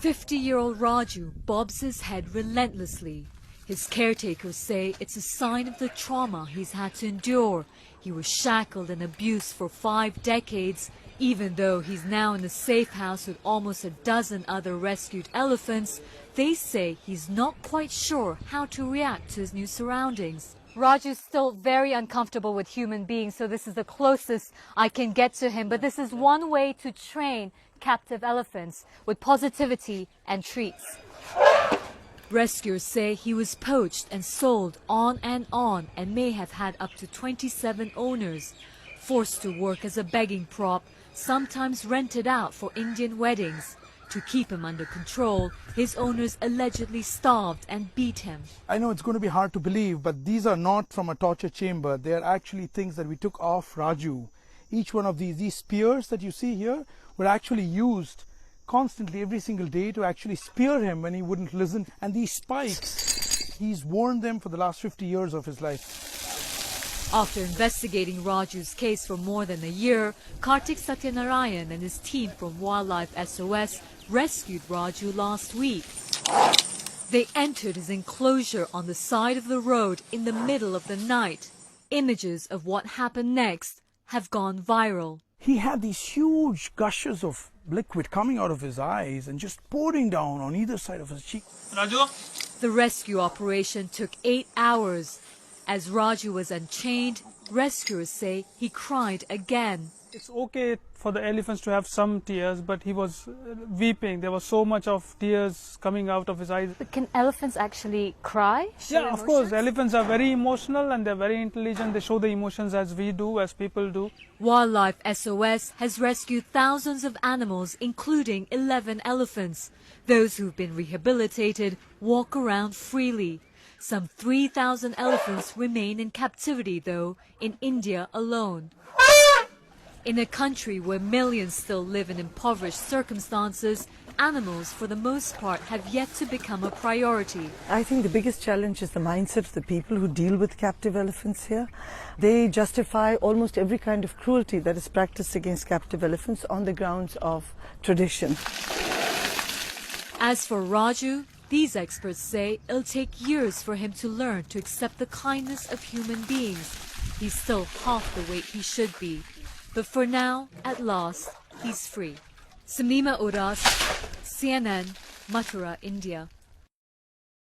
50-year-old Raju bobs his head relentlessly. His caretakers say it's a sign of the trauma he's had to endure. He was shackled and abused for 5 decades. Even though he's now in a safe house with almost a dozen other rescued elephants, they say he's not quite sure how to react to his new surroundings. Raju's still very uncomfortable with human beings, so this is the closest I can get to him. But this is one way to train captive elephants, with positivity and treats. Rescuers say he was poached and sold on and may have had up to 27 owners, forced to work as a begging prop, sometimes rented out for Indian weddings. To keep him under control, his owners allegedly starved and beat him. I know it's going to be hard to believe, but these are not from a torture chamber. They are actually things that we took off Raju. Each one of these spears that you see here were actually used constantly every single day to actually spear him when he wouldn't listen. And these spikes, he's worn them for the last 50 years of his life. After investigating Raju's case for more than a year, Kartik Satyanarayan and his team from Wildlife SOS rescued Raju last week. They entered his enclosure on the side of the road in the middle of the night. Images of what happened next have gone viral. He had these huge gushes of liquid coming out of his eyes and just pouring down on either side of his cheek. Raju? The rescue operation took 8 hours. As Raju was unchained, rescuers say he cried again. It's okay for the elephants to have some tears, but he was weeping. There was so much of tears coming out of his eyes. But can elephants actually cry? Yeah, of course. Elephants are very emotional and they're very intelligent. They show the emotions as we do, as people do. Wildlife SOS has rescued thousands of animals, including 11 elephants. Those who've been rehabilitated walk around freely. Some 3,000 elephants remain in captivity, though, in India alone. In a country where millions still live in impoverished circumstances, animals, for the most part, have yet to become a priority. I think the biggest challenge is the mindset of the people who deal with captive elephants here. They justify almost every kind of cruelty that is practiced against captive elephants on the grounds of tradition. As for Raju, these experts say it'll take years for him to learn to accept the kindness of human beings. He's still half the weight he should be. But for now, at last, he's free. Samima Uras, CNN, Mathura, India.